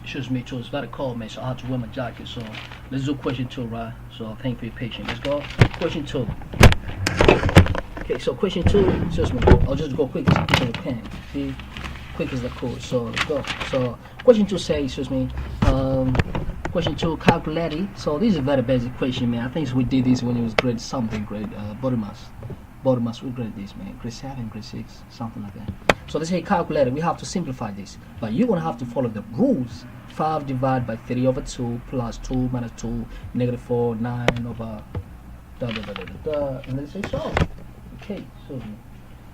Excuse me too, it's very cold, man, so I had to wear my jacket. So let's do question 2, right? So thank you for your patience. Let's go. Question 2. Okay, so question 2, excuse me, I'll just go quick as I can. Be quick as the code. So let's go. So question 2 says, excuse me, question 2, calculating. So this is a very basic question, man. I think we did this when it was grade something, grade body mass. We grade this, man, grade 7, grade 6, something like that. So they say calculator, we have to simplify this, but you're gonna have to follow the rules. 5 divided by 3 over 2 plus 2 minus 2 negative 4 9 over and then say solve. Okay,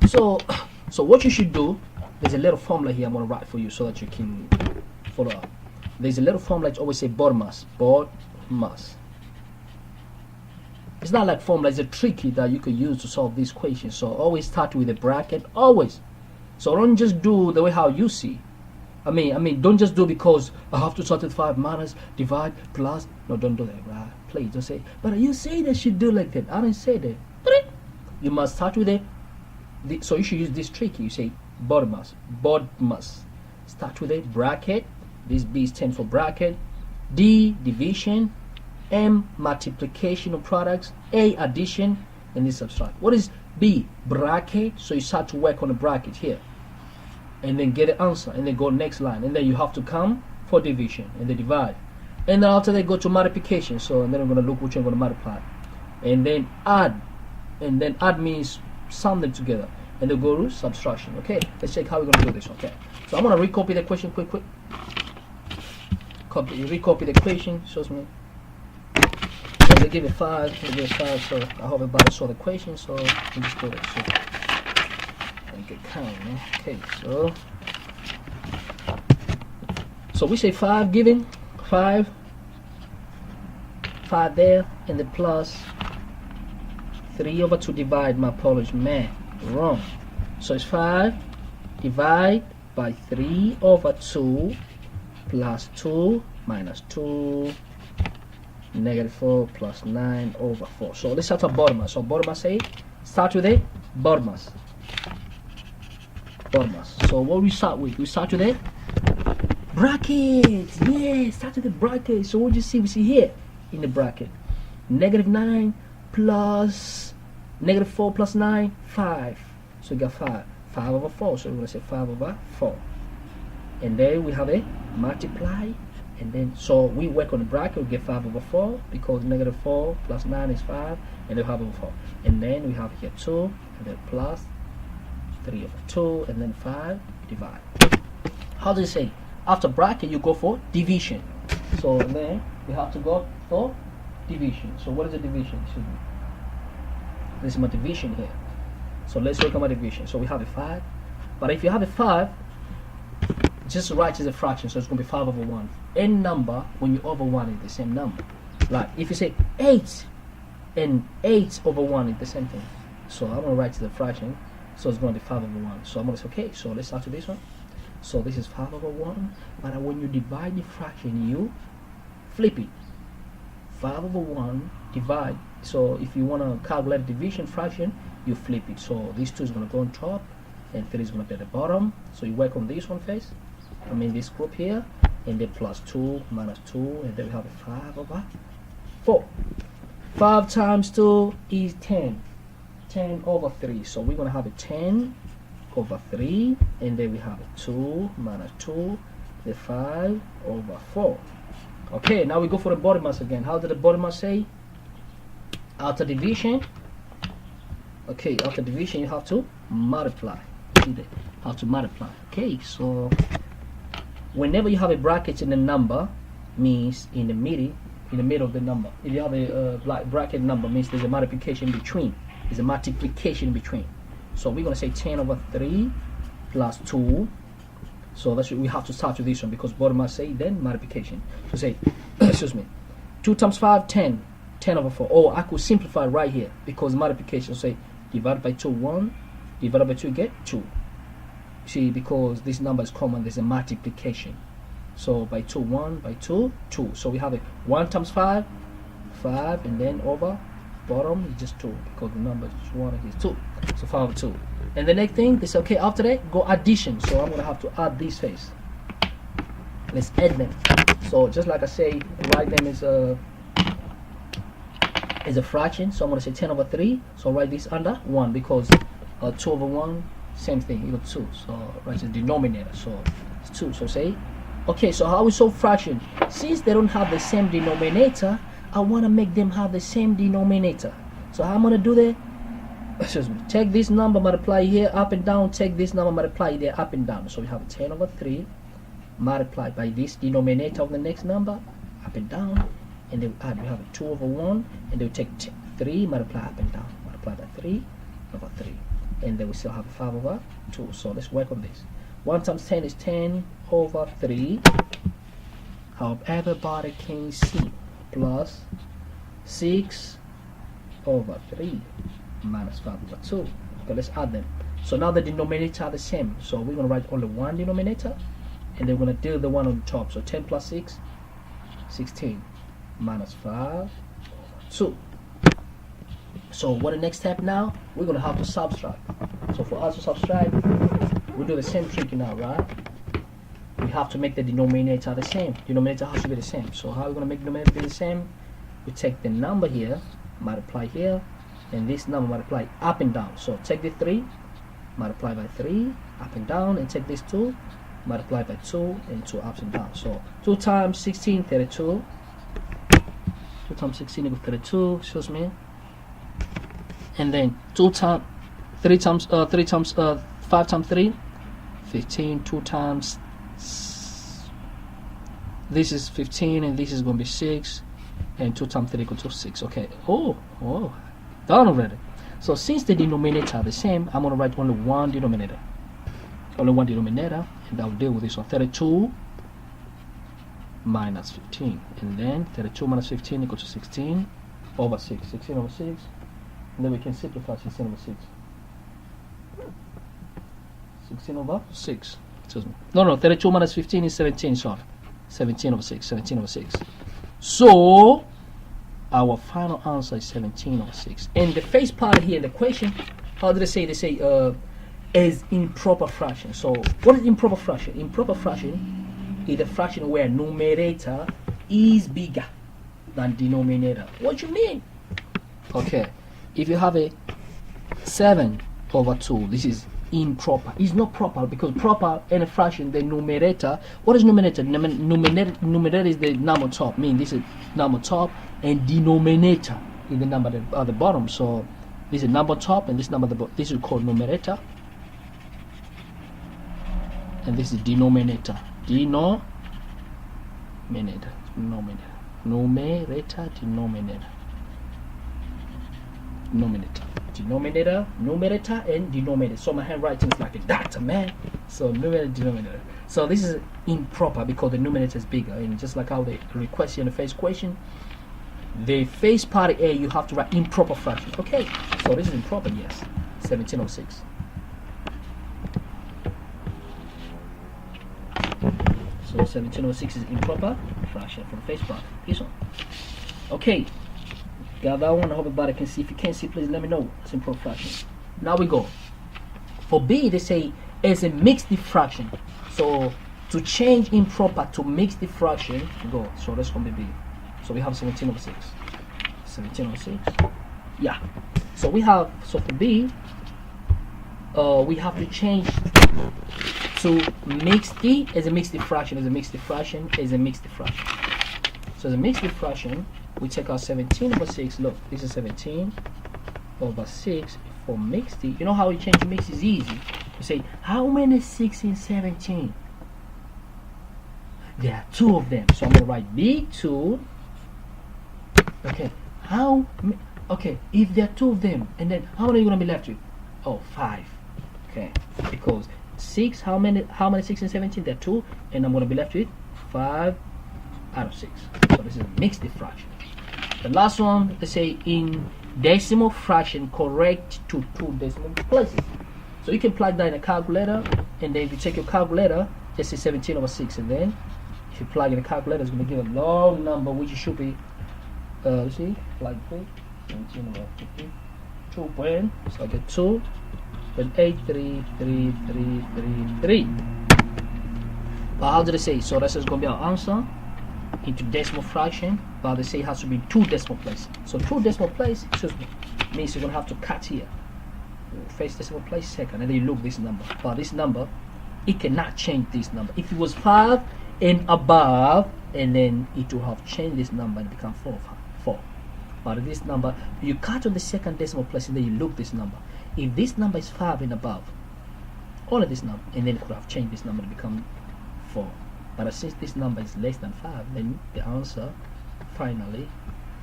so what you should do, there's a little formula here I'm gonna write for you so that you can follow up. There's a little formula that always say body mass. It's not like formula, it's a tricky that you could use to solve this question. So always start with a bracket, always. So don't just do the way how you see. I mean, don't just do because I have to start with 5 minus, divide, plus. No, don't do that, right? Please don't say, but you say that you do like that. I didn't say that. You must start with so you should use this trick. You say body mass. Start with a bracket. This B stands for bracket. D, division. M, multiplication of products. A, addition. And this subtract. What is B? Bracket. So you start to work on the bracket here. And then get the answer. And then go next line. And then you have to come for division. And then divide. And then after that go to multiplication. So and then I'm going to look which I'm going to multiply. And then add. And then add means sum them together. And then go to subtraction. Okay, let's check how we're going to do this. Okay, so I'm going to recopy the question quick. Recopy the question. Shows me. They give it 5. They give it 5. So I hope everybody saw the question. So we just do it. So make it count. Man. Okay, so we say 5 given 5 there, and the plus 3 over 2 divide. My apologies, man, wrong. So it's 5 divide by 3 over 2 plus 2 minus 2 negative 4 plus 9 over 4. So let's start with body mass. So body mass, say start with a body mass. So what we start with? We start with a bracket. Yeah, start with the bracket. So what do you see? We see here in the bracket negative 9 plus negative 4 plus 9, 5. So we got 5 over 4. So we're going to say 5 over 4. And then we have a multiply. And then so we work on the bracket. We get 5 over 4 because negative 4 plus 9 is 5. And then 5 over 4. And then we have here 2. And then plus 3 over 2. And then 5 divide. How do you say? After bracket you go for division. So then we have to go for division. So what is the division? This is my division here. So let's look at my division. So we have a 5. But if you have a 5, just write as a fraction. So it's going to be 5 over 1. Any number, when you over 1, is the same number. Like if you say 8 and 8 over 1 is the same thing. So I'm going to write as a fraction. So it's going to be 5 over 1. So I'm going to say, okay, so let's start with this one. So this is 5 over 1. But when you divide the fraction, you flip it. 5 over 1 divide. So if you want to calculate division fraction, you flip it. So these 2 is going to go on top and 3 is going to be at the bottom. So you work on this one first. This group here, and then plus 2 minus 2, and then we have a 5 over 4. 5 times 2 is 10. 10 over 3. So we're going to have a 10 over 3, and then we have a 2 minus 2, the 5 over 4. Okay, now we go for the body mass again. How did the body mass say? After division, okay, after division you have to multiply. See that? How to multiply. Okay, so whenever you have a bracket in the number, means in the middle of the number. If you have a bracket number, means there's a multiplication between. There's a multiplication between. So we're gonna say 10 over 3 plus 2. So that's what we have to start with this one because bottom must say then multiplication. So say, excuse me, 2 times 5, 10. 10 over 4. Oh, I could simplify right here because multiplication. So say divided by 2, 1. Divided by 2, get 2. See, because this number is common, there's a multiplication. So by 2, 1, by 2, 2. So we have a 1 times 5, 5, and then over bottom is just 2 because the number is 1 and is 2. So 5 over 2. And the next thing, they say, okay, after that, go addition. So I'm going to have to add this face. let's add them. So just like I say, write them as a fraction. So I'm going to say 10 over 3. So write this under 1 because 2 over 1, same thing, equal 2. So write the denominator. So it's 2. So say, okay, so how we solve fraction? Since they don't have the same denominator, I want to make them have the same denominator. So how I'm going to do that? Excuse me. Take this number, multiply here, up and down. Take this number, multiply there, up and down. So we have 10 over 3 multiplied by this denominator of the next number, up and down. And then we have a 2 over 1, and they will take 3, multiply up and down, multiply by 3 over 3. And then we still have a 5 over 2. So let's work on this. 1 times 10 is 10 over 3. Hope everybody can see. Plus 6 over 3 minus 5 over 2. Okay, let's add them. So now the denominator are the same. So we're going to write only one denominator, and then we're going to deal the one on top. So 10 plus 6, 16. Minus 5 over 2. So what the next step now? We're going to have to subtract. So for us to subtract, we do the same trick now, right? We have to make the denominator the same. Denominator has to be the same. So how are we going to make the denominator be the same? We take the number here, multiply here, and this number multiply up and down. So take the 3, multiply by 3, up and down, and take this 2, multiply by 2, and 2 ups and down. So 2 times 16, 32. 2 times 16 equals 32, excuse me. And then 5 times 3, 15. 2 times, this is 15, and this is going to be 6, and 2 times 3 equals to 6. Okay. Oh, done already. So since the denominator are the same, I'm going to write only one denominator. Only one denominator, and I'll deal with this one. 32 minus 15, and then 32 minus 15 equals to 16 over 6. 16 over 6, and then we can simplify 16 over 6. 16 over 6. Excuse me. No, 32 minus 15 is 17. Sorry, 17 over 6. 17 over 6. So our final answer is 17 over 6. And the first part here in the question, how do they say? They say is improper fraction. So what is improper fraction? Improper fraction is a fraction where numerator is bigger than denominator. What you mean? Okay, if you have a 7 over 2, this is improper. It's not proper, because proper in a fraction, the numerator. What is numerator? Numerator is the number top. Mean this is number top, and denominator is the number at the bottom. So this is number top, and this number at the bottom. This is called numerator, and this is denominator. Numerator, numerator, and denominator. So my handwriting is like a doctor, man. So numerator, denominator. So this is improper because the numerator is bigger, and just like how they request here in the first question, the first part A you have to write improper fraction. Okay, so this is improper. Yes, 1706. So 1706 is improper fraction for the first part. This one. Okay. Got that one. I hope everybody can see. If you can't see, please let me know. It's improper fraction. Now we go. For B, they say it's a mixed fraction. So to change improper to mixed fraction, go. So that's going to be B. So we have 17 over 6. 17 over 6. Yeah. So we have, so for B, we have to change to mixed as a mixed fraction, as a mixed fraction, as a mixed fraction. So as a mixed fraction, we take our 17 over 6. Look, this is 17 over 6 for mixed. You know how we change mixed is easy. You say, how many 6 in 17? There are 2 of them. So I'm going to write B2. Okay. Okay, if there are 2 of them, and then how many are you going to be left with? Oh, 5. Okay. Because 6, how many 6 in 17? There are 2, and I'm going to be left with 5 out of 6. So this is a mixed fraction. The last one, they say in decimal fraction, correct to 2 decimal places. So you can plug that in a calculator, and then if you take your calculator, just say 17 over 6, and then if you plug in a calculator, it's going to give a long number, which should be, see, like this, 17 over 2 point, so I get 2.83333. But how did they say? So that's just going to be our answer into decimal fraction. But they say it has to be 2 decimal places. So 2 decimal places means you're going to have to cut here. First decimal place, second, and then you look this number. But this number, it cannot change this number. If it was 5 and above, and then it will have changed this number and become 4. But this number, you cut on the second decimal place and then you look this number. If this number is 5 and above, all of this number, and then it could have changed this number to become 4. But since this number is less than 5, then the answer finally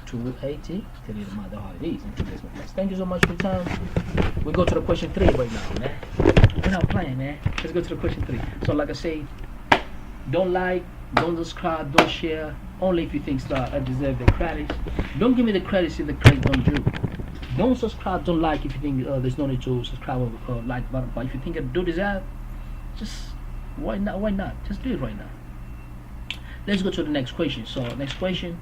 280. Tell you the matter how it is in 2 decimal place. Thank you so much for your time. We go to the question 3 right now, man. We're not playing, man. Let's go to the question 3. So like I say, don't like, don't subscribe, don't share. Only if you think I deserve the credits. Don't give me the credits if the credits don't do. Don't subscribe, don't like if you think there's no need to subscribe or like button. But if you think I do deserve, just why not? Just do it right now. Let's go to the next question. So next question.